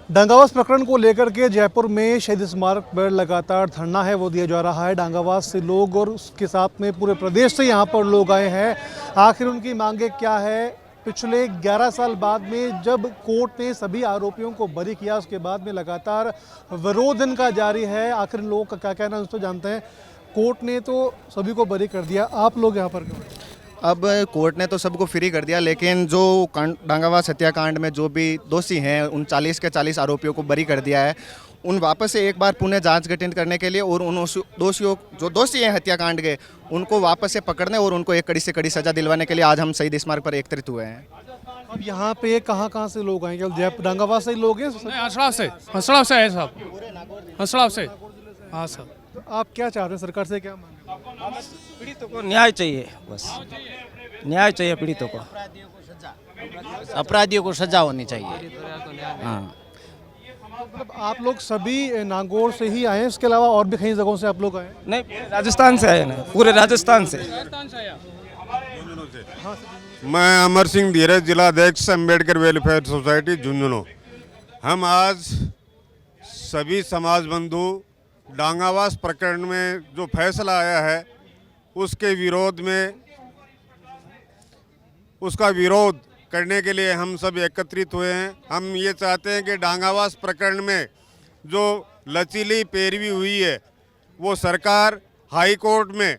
डांगावास प्रकरण को लेकर के जयपुर में शहीद स्मारक पर लगातार धरना है वो दिया जा रहा है। डांगावास से लोग और उसके साथ में पूरे प्रदेश से यहाँ पर लोग आए हैं। आखिर उनकी मांगे क्या है? पिछले 11 साल बाद में जब कोर्ट ने सभी आरोपियों को बरी किया, उसके बाद में लगातार विरोध इनका जारी है। आखिर लोगों का क्या कहना है उसको जानते हैं। कोर्ट ने तो सभी को बरी कर दिया, आप लोग यहाँ पर क्यों? अब कोर्ट ने तो सबको फ्री कर दिया, लेकिन जो डांगावास हत्याकांड में जो भी दोषी हैं उन 40 के 40 आरोपियों को बरी कर दिया है। उन वापस से एक बार पुनः जांच गठित करने के लिए और उन दोषियों जो दोषी हैं हत्याकांड के उनको वापस से पकड़ने और उनको एक कड़ी से कड़ी सजा दिलवाने के लिए आज हम शहीद स्मारक पर एकत्रित हुए हैं। अब यहाँ पे कहाँ से लोग आए? केवल जयपुर डांगावास से ही लोग हैं? हंसड़ा से है साहब, हंसड़ा से। हाँ सर। तो आप क्या चाहते हैं? सरकार से क्या मांग? पीड़ितों को न्याय चाहिए, बस न्याय चाहिए पीड़ितों को, अपराधियों को सजा होनी चाहिए। हाँ, मतलब आप लोग सभी नागौर से ही आए हैं, इसके अलावा और भी कई जगहों से आप लोग आए हैं? नहीं राजस्थान से आए ना, पूरे राजस्थान से। मैं अमर सिंह धीरज, जिला अध्यक्ष अम्बेडकर वेलफेयर सोसाइटी झुंझुनू। हम आज सभी समाज बंधु डांगावास प्रकरण में जो फैसला आया है उसके विरोध में, उसका विरोध करने के लिए हम सब एकत्रित हुए हैं। हम ये चाहते हैं कि डांगावास प्रकरण में जो लचीली पैरवी हुई है वो सरकार हाई कोर्ट में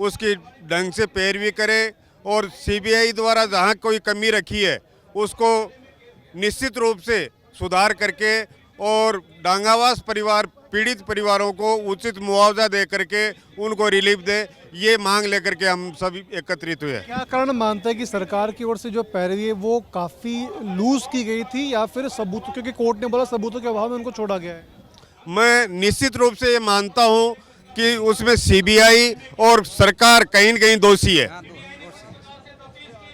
उसकी ढंग से पैरवी करे और सीबीआई द्वारा जहां कोई कमी रखी है उसको निश्चित रूप से सुधार करके और डांगावास परिवार पीड़ित परिवारों को उचित मुआवजा दे करके उनको रिलीफ दे, ये मांग लेकर के हम सभी एकत्रित हुए। क्या कारण मानते हैं कि सरकार की ओर से जो पैरवी है वो काफ़ी लूज की गई थी या फिर सबूतों, क्योंकि कोर्ट ने बोला सबूतों के अभाव में उनको छोड़ा गया है? मैं निश्चित रूप से ये मानता हूँ कि उसमें सीबीआई और सरकार कहीं न कहीं दोषी है,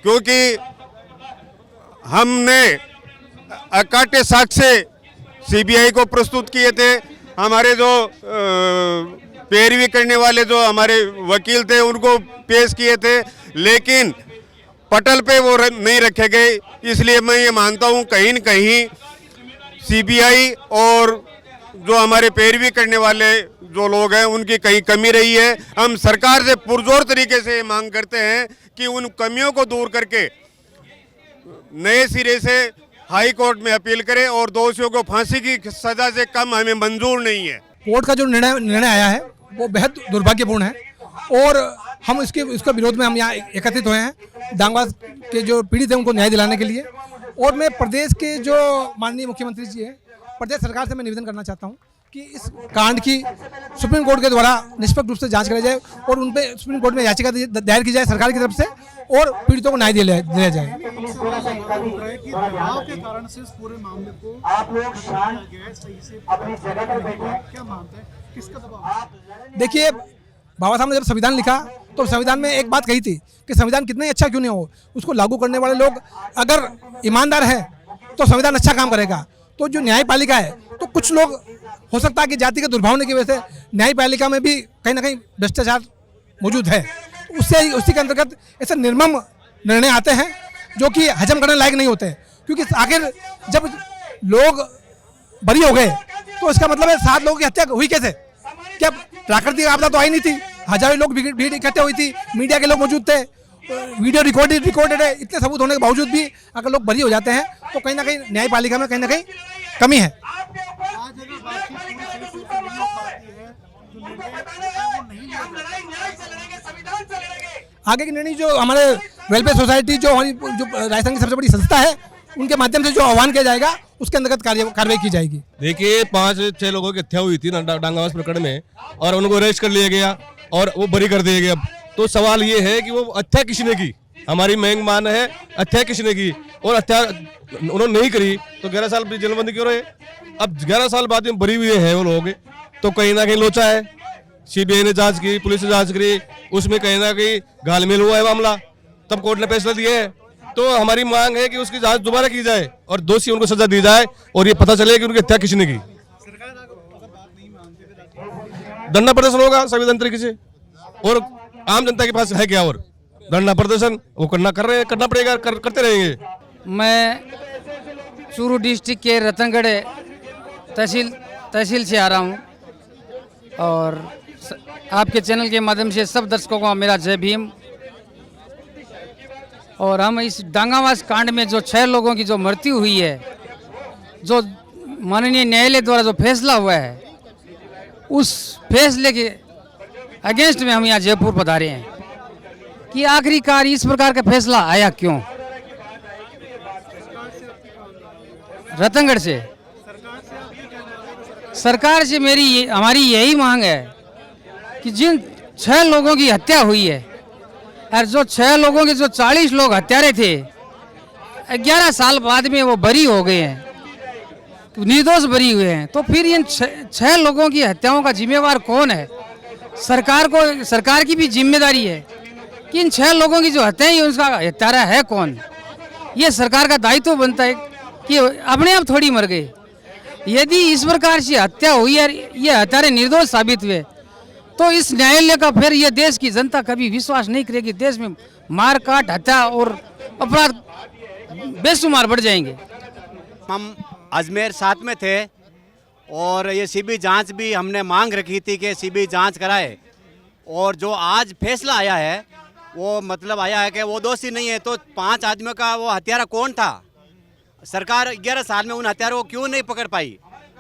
क्योंकि हमने अकाट्य साक्ष्य सीबीआई को प्रस्तुत किए थे। हमारे जो पैरवी करने वाले जो हमारे वकील थे उनको पेश किए थे, लेकिन पटल पे वो नहीं रखे गए। इसलिए मैं ये मानता हूँ कहीं न कहीं सीबीआई और जो हमारे पैरवी करने वाले जो लोग हैं उनकी कहीं कमी रही है। हम सरकार से पुरजोर तरीके से मांग करते हैं कि उन कमियों को दूर करके नए सिरे से हाई कोर्ट में अपील करें और दोषियों को फांसी की सजा से कम हमें मंजूर नहीं है। कोर्ट का जो निर्णय आया है वो बेहद दुर्भाग्यपूर्ण है और हम इसके विरोध में हम यहाँ एकत्रित हुए हैं। डांगावास के जो पीड़ित हैं उनको न्याय दिलाने के लिए। और मैं प्रदेश के जो माननीय मुख्यमंत्री जी हैं, प्रदेश सरकार से मैं निवेदन करना चाहता हूँ कि इस कांड की सुप्रीम कोर्ट के द्वारा निष्पक्ष रूप से जांच कराई जाए और उन पर सुप्रीम कोर्ट में याचिका दायर की जाए सरकार की तरफ से और पीड़ितों को न्याय दिया जाए। देखिए, बाबा साहब ने जब संविधान लिखा तो संविधान में एक बात कही थी कि संविधान कितना ही अच्छा क्यों नहीं हो, उसको लागू करने वाले लोग अगर ईमानदार हैं तो संविधान अच्छा काम करेगा। तो जो न्यायपालिका है, तो कुछ लोग हो सकता है कि जाति के दुर्भावना की वजह से न्यायपालिका में भी कहीं ना कहीं भ्रष्टाचार मौजूद है। उसी के अंतर्गत ऐसे निर्मम निर्णय आते हैं जो कि हजम करने लायक नहीं होते, क्योंकि आखिर जब लोग बरी हो गए तो इसका मतलब है 7 लोगों की हत्या हुई कैसे? क्या प्राकृतिक आपदा तो आई नहीं थी? हजारों लोग भीड़ इकट्ठे हुई थी, मीडिया के लोग मौजूद थे, वीडियो रिकॉर्डेड है। इतने सबूत होने के बावजूद भी अगर लोग बरी हो जाते हैं तो कहीं ना कहीं न्यायपालिका में कहीं ना कहीं कमी है। आगे की निर्णय जो हमारे वेलफेयर सोसाइटी जो हमारी जो राजस्थान की सबसे बड़ी संस्था है उनके माध्यम से जो आह्वान किया जाएगा उसके अंतर्गत कार्रवाई की जाएगी। देखिए, 5-6 लोगों की हत्या हुई थी डांगावास प्रकरण में और उनको अरेस्ट कर लिया गया और वो बरी कर दिया गया। तो सवाल ये है कि वो हत्या किसने की? हमारी मांग मान है हत्या किसने की, और हत्या उन्होंने नहीं करी तो 11 साल जेलबंदी क्यों रहे? अब 11 साल बाद में बरी हुए हैं वो लोग, तो कहीं ना कहीं लोचा है। सीबीआई ने जांच की, पुलिस ने जांच करी, उसमें कहीं ना कहीं घालमेल हुआ है मामला, तब कोर्ट ने फैसला दिया है। तो हमारी मांग है कि उसकी जांच दोबारा की जाए और दोषी उनको सजा दी जाए और ये पता चले कि उनकी हत्या किसने की। धरना प्रदर्शन होगा संविधान तरीके से, और आम जनता के पास है क्या और धरना प्रदर्शन वो करना पड़ेगा, करते रहेंगे। मैं चूरू डिस्ट्रिक्ट के रतनगढ़ तहसील से आ रहा हूँ और आपके चैनल के माध्यम से सब दर्शकों को मेरा जय भीम। और हम इस डांगावास कांड में जो 6 लोगों की जो मृत्यु हुई है, जो माननीय न्यायालय द्वारा जो फैसला हुआ है, उस फैसले के अगेंस्ट में हम यहाँ जयपुर पधारे हैं कि आखिरकार इस प्रकार का फैसला आया क्यों। रतनगढ़ से सरकार से हमारी यही मांग है कि जिन 6 लोगों की हत्या हुई है और जो 6 लोगों के जो 40 लोग हत्यारे थे, 11 साल बाद में वो बरी हो गए हैं, निर्दोष बरी हुए हैं, तो फिर इन 6 लोगों की हत्याओं का जिम्मेवार कौन है? सरकार की भी जिम्मेदारी है कि इन 6 लोगों की जो हत्या है उसका हत्यारा है कौन। ये सरकार का दायित्व बनता है कि अपने आप थोड़ी मर गए। यदि इस प्रकार से हत्या हुई और ये हत्यारे निर्दोष साबित हुए तो इस न्यायालय का फिर ये देश की जनता कभी विश्वास नहीं करेगी। देश में मार काट, हत्या और अपराध बेशुमार बढ़ जाएंगे। हम अजमेर साथ में थे और ये सीबी जांच भी हमने मांग रखी थी कि सीबी जांच कराए, और जो आज फैसला आया है वो मतलब आया है कि वो दोषी नहीं है। तो 5 आदमियों का वो हत्यारा कौन था? सरकार 11 साल में उन हत्यारों को क्यों नहीं पकड़ पाई?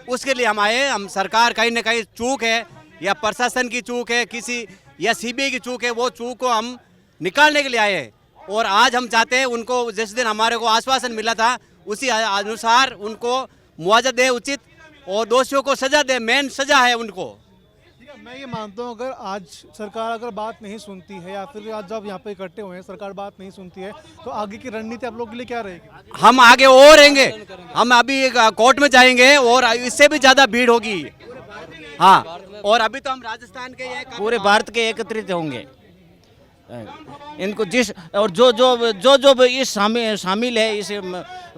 उसके लिए हम आए। हम सरकार कहीं ना कहीं चूक है या प्रशासन की चूक है किसी, या सीबीआई की चूक है, वो चूक को हम निकालने के लिए आए हैं। और आज हम चाहते हैं उनको जिस दिन हमारे को आश्वासन मिला था उसी अनुसार उनको मुआवजा दे उचित, और दोषियों को सजा दे। मेन सजा है उनको। मैं ये मानता हूँ अगर आज सरकार अगर बात नहीं सुनती है या फिर आज जब यहाँ पे इकट्ठे हुए हैं सरकार बात नहीं सुनती है तो आगे की रणनीति आप लोगों के लिए क्या रहेगी? हम आगे और रहेंगे। हम अभी कोर्ट में जाएंगे और इससे भी ज़्यादा भीड़ होगी। हाँ, और अभी तो हम राजस्थान के पूरे भारत के एकत्रित होंगे। इनको जिस और जो इस शामिल है इस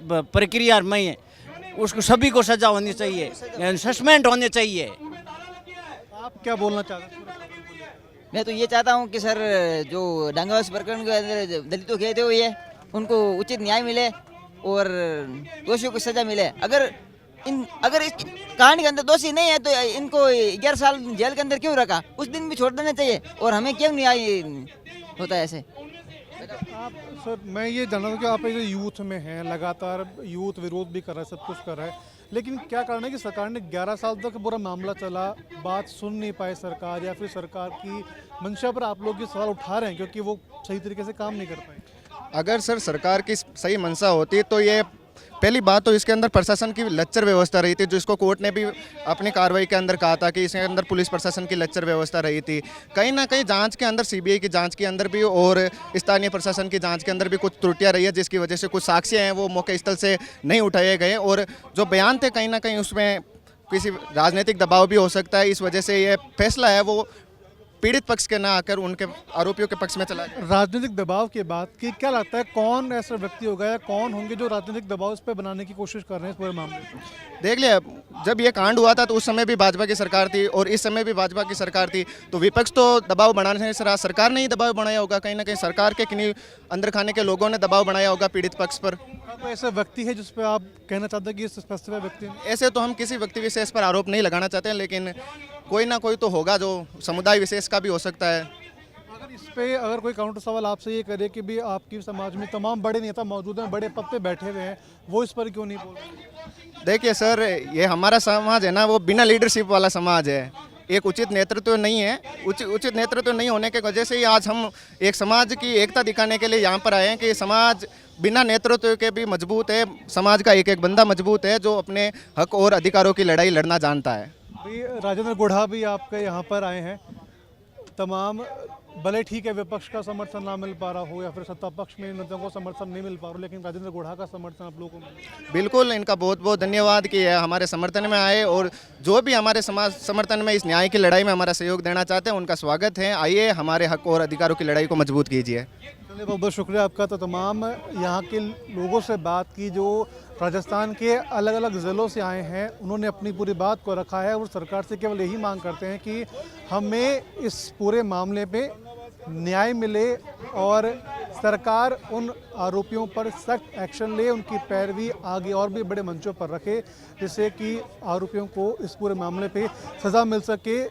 प्रक्रिया में, उसको सभी को सजा होनी चाहिए, सस्पेंड होने चाहिए। आप क्या बोलना चाहते हैं? मैं तो ये चाहता हूँ कि सर जो डांगावास प्रकरण के अंदर दलितों की हत्या हुई है उनको उचित न्याय मिले और दोषियों को सजा मिले। अगर इस कांड के अंदर दोषी नहीं है तो इनको 11 साल जेल के अंदर क्यों रखा? उस दिन भी छोड़ देना चाहिए। और हमें क्यों न्याय होता है ऐसे? आप सर, मैं ये जानना हूँ कि आप एक यूथ में हैं, लगातार यूथ विरोध भी कर रहा है, सब कुछ कर रहा है, लेकिन क्या कारण है कि सरकार ने 11 साल तक पूरा मामला चला, बात सुन नहीं पाए सरकार, या फिर सरकार की मंशा पर आप लोग ये सवाल उठा रहे हैं क्योंकि वो सही तरीके से काम नहीं कर पाए? अगर सर सरकार की सही मंशा होती तो ये पहली बात तो इसके अंदर प्रशासन की लच्चर व्यवस्था रही थी, जो इसको कोर्ट ने भी अपनी कार्रवाई के अंदर कहा था कि इसके अंदर पुलिस प्रशासन की लच्चर व्यवस्था रही थी। कहीं ना कहीं जांच के अंदर, सीबीआई की जांच के अंदर भी और स्थानीय प्रशासन की जांच के अंदर भी कुछ त्रुटियां रही है, जिसकी वजह से कुछ साक्ष्य हैं वो मौके स्थल से नहीं उठाए गए, और जो बयान थे कहीं ना कहीं उसमें किसी राजनीतिक दबाव भी हो सकता है। इस वजह से ये फैसला है वो पीड़ित पक्ष के ना आकर उनके आरोपियों के पक्ष में चला गया। राजनीतिक दबाव की बात की, क्या लगता है कौन ऐसा व्यक्ति होगा या कौन होंगे जो राजनीतिक दबाव इस पर बनाने की कोशिश कर रहे हैं इस पूरे मामले में? देख लिया, जब ये कांड हुआ था तो उस समय भी भाजपा की सरकार थी और इस समय भी भाजपा की सरकार थी, तो विपक्ष तो दबाव बनाने से सरकार ने ही दबाव बनाया होगा। कहीं ना कहीं सरकार के किन्हीं अंदर खाने के लोगों ने दबाव बनाया होगा पीड़ित पक्ष पर। अब ऐसा व्यक्ति है जिस पर आप कहना चाहते हैं कि इस स्पेसिफिक व्यक्ति है? ऐसे तो हम किसी व्यक्ति विशेष पर आरोप नहीं लगाना चाहते हैं, लेकिन कोई ना कोई तो होगा जो समुदाय विशेष का भी हो सकता है। अगर इस पे अगर कोई काउंटर सवाल आपसे ये करे कि भी आपकी समाज में तमाम बड़े नेता मौजूद हैं, बड़े पद पे बैठे हुए हैं, वो इस पर क्यों नहीं बोल रहे? देखिए सर, ये हमारा समाज है ना, वो बिना लीडरशिप वाला समाज है। एक उचित नेतृत्व नहीं है, उचित नेतृत्व नहीं होने की वजह से ही आज हम एक समाज की एकता दिखाने के लिए यहाँ पर आए हैं कि समाज बिना नेतृत्व के भी मजबूत है। समाज का एक एक बंदा मजबूत है जो अपने हक और अधिकारों की लड़ाई लड़ना जानता है। राजेंद्र गुढ़ा भी आपके यहाँ पर आए हैं। तमाम भले ठीक है विपक्ष का समर्थन ना मिल पा रहा हो या फिर सत्ता पक्ष में नेताओं को समर्थन नहीं मिल पा रहा, लेकिन राजेंद्र गुढ़ा का समर्थन आप लोगों को मिला। बिल्कुल, इनका बहुत बहुत धन्यवाद कि हमारे समर्थन में आए, और जो भी हमारे समाज समर्थन में इस न्याय की लड़ाई में हमारा सहयोग देना चाहते हैं उनका स्वागत है। आइए हमारे हक और अधिकारों की लड़ाई को मजबूत कीजिए। चलिए, बहुत बहुत शुक्रिया आपका। तो तमाम यहाँ के लोगों से बात की जो राजस्थान के अलग अलग ज़िलों से आए हैं, उन्होंने अपनी पूरी बात को रखा है और सरकार से केवल यही मांग करते हैं कि हमें इस पूरे मामले पे न्याय मिले और सरकार उन आरोपियों पर सख्त एक्शन ले, उनकी पैरवी आगे और भी बड़े मंचों पर रखे, जिससे कि आरोपियों को इस पूरे मामले पे सज़ा मिल सके।